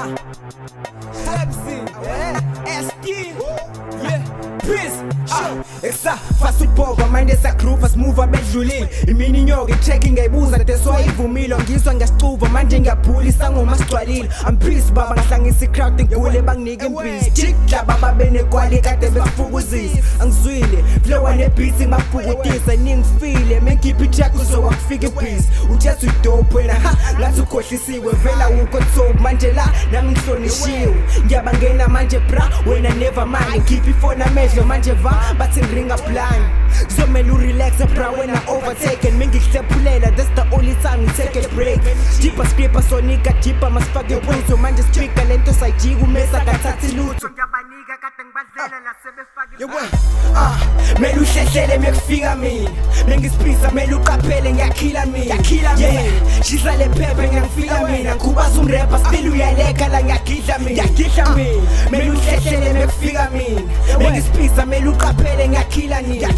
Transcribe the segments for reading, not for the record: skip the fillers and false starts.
Pepsi, SG, yeah, Peace, Eksafasa ukubhova manje sagroova simuva bedlulile imini inyoka itrack ngayibuza deswa ivumile ngizwa ngiyasicuva manje ngiyabhulisa ngoma sigcwalile I'm peace baba ngahlangisa icrowd ngigule banginike impisi jikla baba benekwali kade besifukuzisa angizwile flow nebeats ngibafukutisa ningifile mengikhipha itrack uzowakufika ibhizi ujesu dope wena ngathi ukhohlisiwe vela ukho top manje la nami ngihlonishwe ngiyabangena manje bra wena never mind ngikhipha ifona amehlo manje va bathi ngiringa blind kuzomela urelax bra wena overtaken mengikuhlephulela that's the only time you take a break deeper skipper sonika deeper masifake photo manje speaker lento sayijika umesa kathathi lutho ngiyabanika kade ngibadlela la sebefake mele uhlehlele mekufika mina mengisipisa mele uqaphele ngiyakhila mina yeah shisale phephe ngiyangifika mina ngibaza umrapper still uyaleka la ngiyagidla mina mele uhlehlele mekufika mina mengisipisa mele uqaphele ngiyakhila mina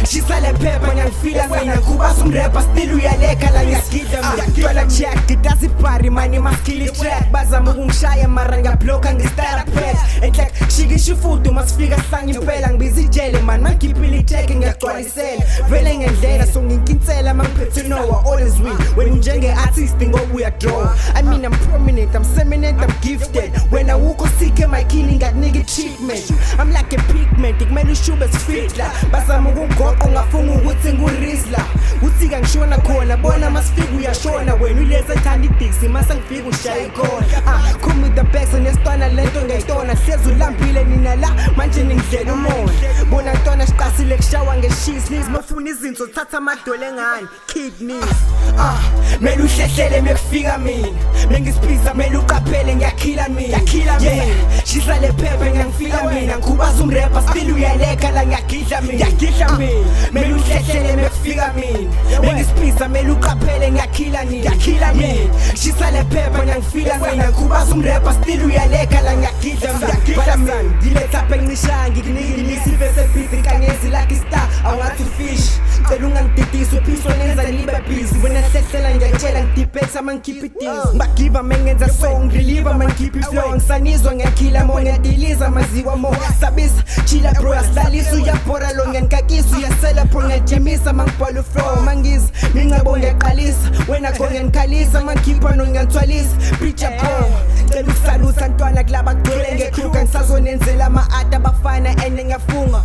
shisale phephe ngiyangifika mina ngibaza umrapper still uyaleka la ngiyagidla mina check it does it party money maskili track bazama ukungishaya mara ngiyabloka ngistara pack enhlek shikisha ifudu masifika sihlange impela ngibiza ijele man mangikhipha itrack ngiyagcwalisela vele ngendlela so nginkinsela mangiphethe nowa always win when njenge artist ngoba uyadraw I mean I'm prominent I'm seminent I'm gifted when awukho sick my killing ngakunika treatment I'm like a pigment kumele ushube sifitla bazama ukungigoqa ungafuna ukuthi ngurisla uthika ngishona khona bona masifika uyashona wena uleza ethanda idixi mase ngifika ushaya ikhona come with the bags nesitwana lento ngayitona hlezi ulambile nina la manje ningidlela umoya bona ntwana siqasile kushawa ngeshisi nizimafuna izinto thatha amadole engani kidneys mele uhlehlele mekufika mina mengisiphiza mele uqaphele ngiyakhila mina yeah shisale phephe ngiyangifika mina ngibaza umrapper still uyaleka la ngiyagidla mina mele uhlehlele mekufika mina mengisiphiza mele uqaphele ngiyakhila mina shisale phephe ngiyangifika mina ngibaza umrapper still uyaleka la ngiyagidla mina diletha pengishaya ngikunika ilisi bese beat nkanyezi like star awathi fish cela ungangididisa uphiso nenza libe busy wena hlehlela ngiyatshela ngidiphetha mangikhipha idisi ngibagiva mengenza song ngideliver mangikhipha iflow ngisanizwa ngiyakhila mo ngiyadiliza maziwa mo sabisa chila bro yasidlalisa uyabhora lo ngiyanikakisa uyasela bro ngiyajimisa mangibhala uflow mangiza mincabo ngiyaqalisa wena go ngiyanikhalisa mangikhipha no ngiyanthwalisa preacher bro cela ukusalusa ntwana kulaba gcwele ngekruka ngisazonenzela ama-art abafana and ngiyafunga